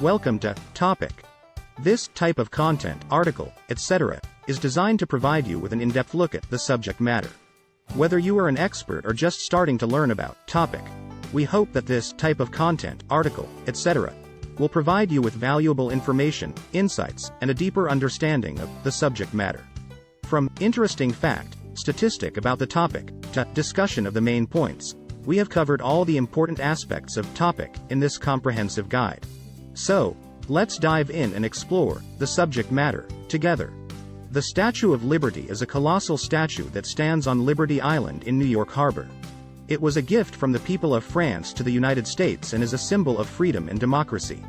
Welcome to Topic. This type of content, article, etc., is designed to provide you with an in-depth look at the subject matter. Whether you are an expert or just starting to learn about topic, we hope that this type of content, article, etc., will provide you with valuable information, insights, and a deeper understanding of the subject matter. From interesting fact, statistic about the topic, to discussion of the main points, we have covered all the important aspects of topic in this comprehensive guide. So, let's dive in and explore the subject matter together. The Statue of Liberty is a colossal statue that stands on Liberty Island in New York Harbor. It was a gift from the people of France to the United States and is a symbol of freedom and democracy.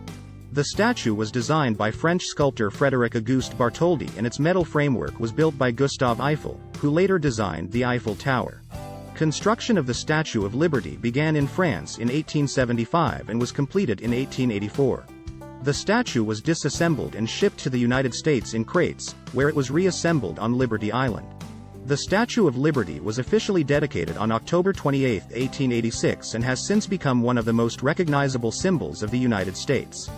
The statue was designed by French sculptor Frédéric Auguste Bartholdi, and its metal framework was built by Gustave Eiffel, who later designed the Eiffel Tower. Construction of the Statue of Liberty began in France in 1875 and was completed in 1884. The statue was disassembled and shipped to the United States in crates, where it was reassembled on Liberty Island. The Statue of Liberty was officially dedicated on October 28, 1886, and has since become one of the most recognizable symbols of the United States.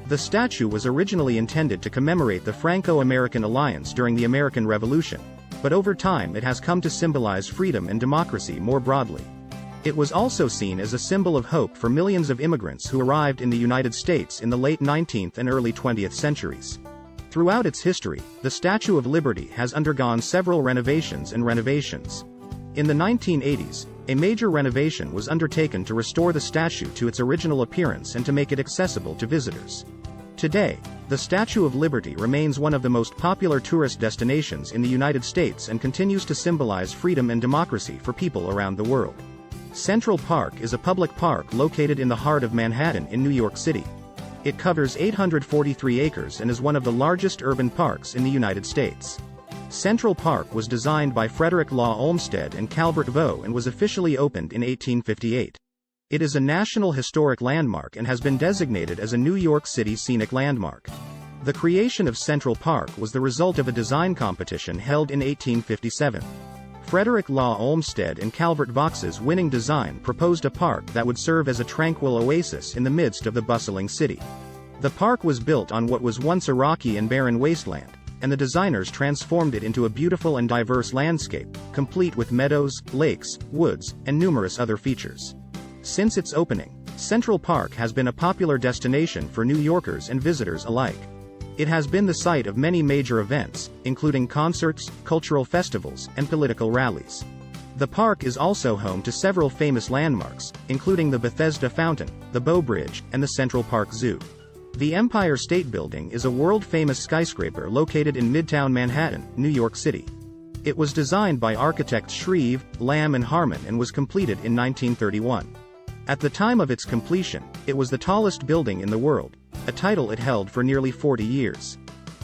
The statue was originally intended to commemorate the Franco-American alliance during the American Revolution, but over time it has come to symbolize freedom and democracy more broadly. It was also seen as a symbol of hope for millions of immigrants who arrived in the United States in the late 19th and early 20th centuries. Throughout its history, the Statue of Liberty has undergone several renovations and renovations. In the 1980s, a major renovation was undertaken to restore the statue to its original appearance and to make it accessible to visitors. Today, the Statue of Liberty remains one of the most popular tourist destinations in the United States and continues to symbolize freedom and democracy for people around the world. Central Park is a public park located in the heart of Manhattan in New York City. It covers 843 acres and is one of the largest urban parks in the United States. Central Park was designed by Frederick Law Olmsted and Calvert Vaux and was officially opened in 1858. It is a National Historic Landmark and has been designated as a New York City Scenic Landmark. The creation of Central Park was the result of a design competition held in 1857. Frederick Law Olmsted and Calvert Vaux's winning design proposed a park that would serve as a tranquil oasis in the midst of the bustling city. The park was built on what was once a rocky and barren wasteland, and the designers transformed it into a beautiful and diverse landscape, complete with meadows, lakes, woods, and numerous other features. Since its opening, Central Park has been a popular destination for New Yorkers and visitors alike. It has been the site of many major events, including concerts, cultural festivals, and political rallies. The park is also home to several famous landmarks, including the Bethesda Fountain, the Bow Bridge, and the Central Park Zoo. The Empire State Building is a world-famous skyscraper located in Midtown Manhattan, New York City. It was designed by architects Shreve, Lamb and Harmon and was completed in 1931. At the time of its completion, it was the tallest building in the world, a title it held for nearly 40 years.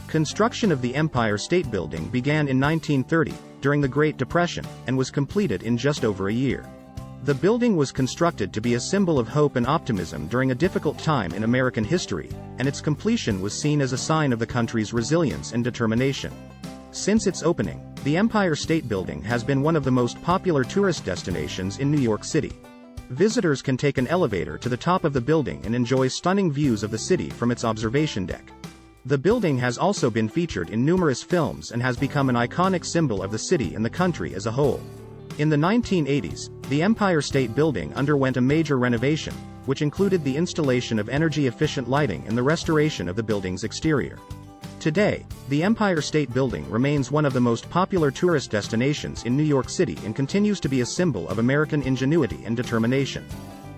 Construction of the Empire State Building began in 1930, during the Great Depression, and was completed in just over a year. The building was constructed to be a symbol of hope and optimism during a difficult time in American history, and its completion was seen as a sign of the country's resilience and determination. Since its opening, the Empire State Building has been one of the most popular tourist destinations in New York City. Visitors can take an elevator to the top of the building and enjoy stunning views of the city from its observation deck. The building has also been featured in numerous films and has become an iconic symbol of the city and the country as a whole. In the 1980s, the Empire State Building underwent a major renovation, which included the installation of energy-efficient lighting and the restoration of the building's exterior. Today, the Empire State Building remains one of the most popular tourist destinations in New York City and continues to be a symbol of American ingenuity and determination.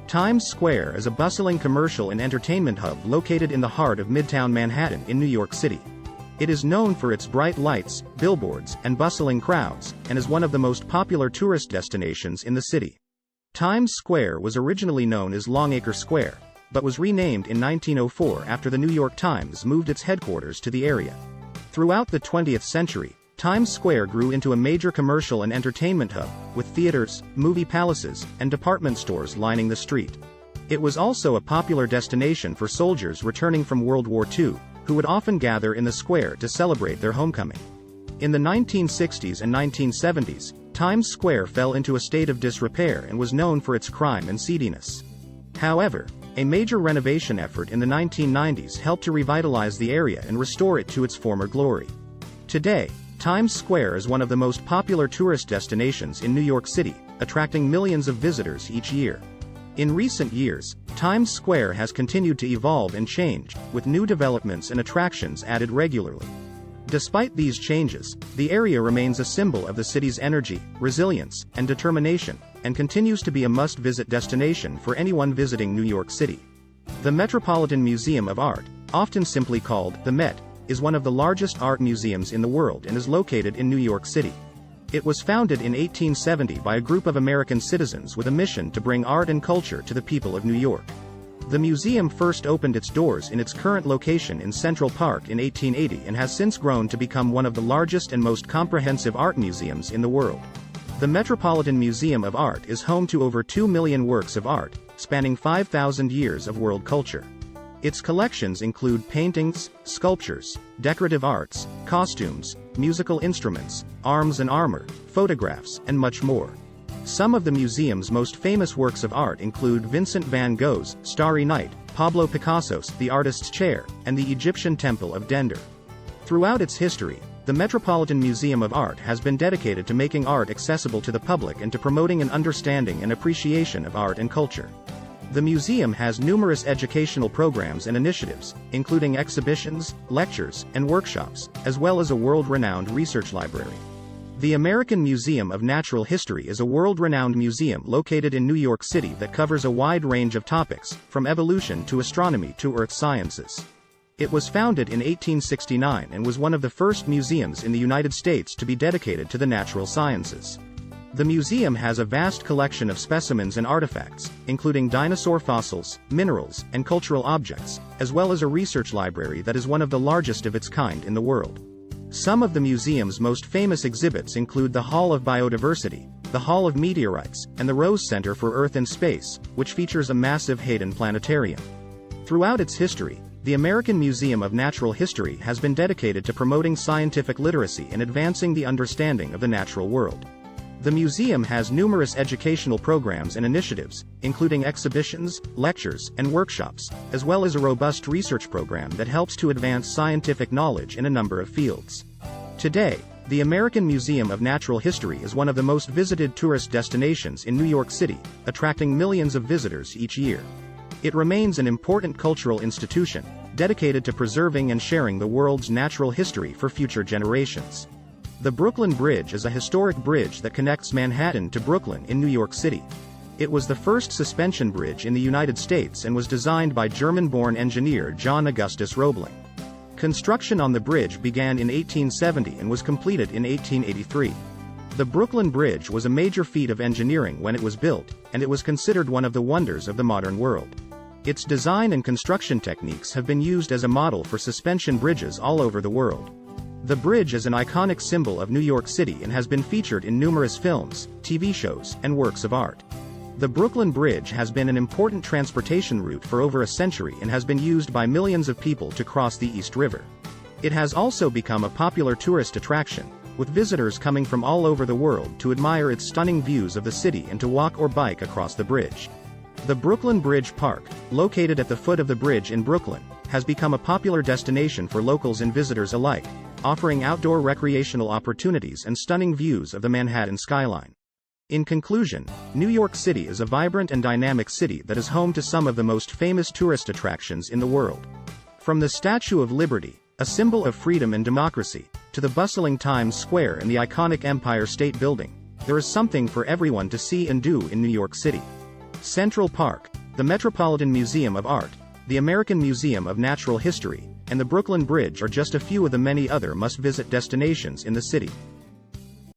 Times Square is a bustling commercial and entertainment hub located in the heart of Midtown Manhattan in New York City. It is known for its bright lights, billboards, and bustling crowds, and is one of the most popular tourist destinations in the city. Times Square was originally known as Longacre Square, but was renamed in 1904 after the New York Times moved its headquarters to the area. Throughout the 20th century, Times Square grew into a major commercial and entertainment hub, with theaters, movie palaces, and department stores lining the street. It was also a popular destination for soldiers returning from World War II, who would often gather in the square to celebrate their homecoming. In the 1960s and 1970s, Times Square fell into a state of disrepair and was known for its crime and seediness. However, A major renovation effort in the 1990s helped to revitalize the area and restore it to its former glory. Today, Times Square is one of the most popular tourist destinations in New York City, attracting millions of visitors each year. In recent years, Times Square has continued to evolve and change, with new developments and attractions added regularly. Despite these changes, the area remains a symbol of the city's energy, resilience, and determination, and continues to be a must-visit destination for anyone visiting New York City. The Metropolitan Museum of Art, often simply called the Met, is one of the largest art museums in the world and is located in New York City. It was founded in 1870 by a group of American citizens with a mission to bring art and culture to the people of New York. The museum first opened its doors in its current location in Central Park in 1880 and has since grown to become one of the largest and most comprehensive art museums in the world. The Metropolitan Museum of Art is home to over 2 million works of art, spanning 5,000 years of world culture. Its collections include paintings, sculptures, decorative arts, costumes, musical instruments, arms and armor, photographs, and much more. Some of the museum's most famous works of art include Vincent van Gogh's Starry Night, Pablo Picasso's The Artist's Chair, and the Egyptian Temple of Dendar. Throughout its history, the Metropolitan Museum of Art has been dedicated to making art accessible to the public and to promoting an understanding and appreciation of art and culture. The museum has numerous educational programs and initiatives, including exhibitions, lectures, and workshops, as well as a world-renowned research library. The American Museum of Natural History is a world-renowned museum located in New York City that covers a wide range of topics, from evolution to astronomy to earth sciences. It was founded in 1869 and was one of the first museums in the United States to be dedicated to the natural sciences. The museum has a vast collection of specimens and artifacts, including dinosaur fossils, minerals, and cultural objects, as well as a research library that is one of the largest of its kind in the world. Some of the museum's most famous exhibits include the Hall of Biodiversity, the Hall of Meteorites, and the Rose Center for Earth and Space, which features a massive Hayden planetarium. Throughout its history, the American Museum of Natural History has been dedicated to promoting scientific literacy and advancing the understanding of the natural world. The museum has numerous educational programs and initiatives, including exhibitions, lectures, and workshops, as well as a robust research program that helps to advance scientific knowledge in a number of fields. Today, the American Museum of Natural History is one of the most visited tourist destinations in New York City, attracting millions of visitors each year. It remains an important cultural institution, dedicated to preserving and sharing the world's natural history for future generations. The Brooklyn Bridge is a historic bridge that connects Manhattan to Brooklyn in New York City. It was the first suspension bridge in the United States and was designed by German-born engineer John Augustus Roebling. Construction on the bridge began in 1870 and was completed in 1883. The Brooklyn Bridge was a major feat of engineering when it was built, and it was considered one of the wonders of the modern world. Its design and construction techniques have been used as a model for suspension bridges all over the world. The bridge is an iconic symbol of New York City and has been featured in numerous films, TV shows, and works of art. The Brooklyn Bridge has been an important transportation route for over a century and has been used by millions of people to cross the East River. It has also become a popular tourist attraction, with visitors coming from all over the world to admire its stunning views of the city and to walk or bike across the bridge. The Brooklyn Bridge Park, located at the foot of the bridge in Brooklyn, has become a popular destination for locals and visitors alike, offering outdoor recreational opportunities and stunning views of the Manhattan skyline. In conclusion, New York City is a vibrant and dynamic city that is home to some of the most famous tourist attractions in the world. From the Statue of Liberty, a symbol of freedom and democracy, to the bustling Times Square and the iconic Empire State Building, there is something for everyone to see and do in New York City. Central Park, the Metropolitan Museum of Art, the American Museum of Natural History, and the Brooklyn Bridge are just a few of the many other must-visit destinations in the city.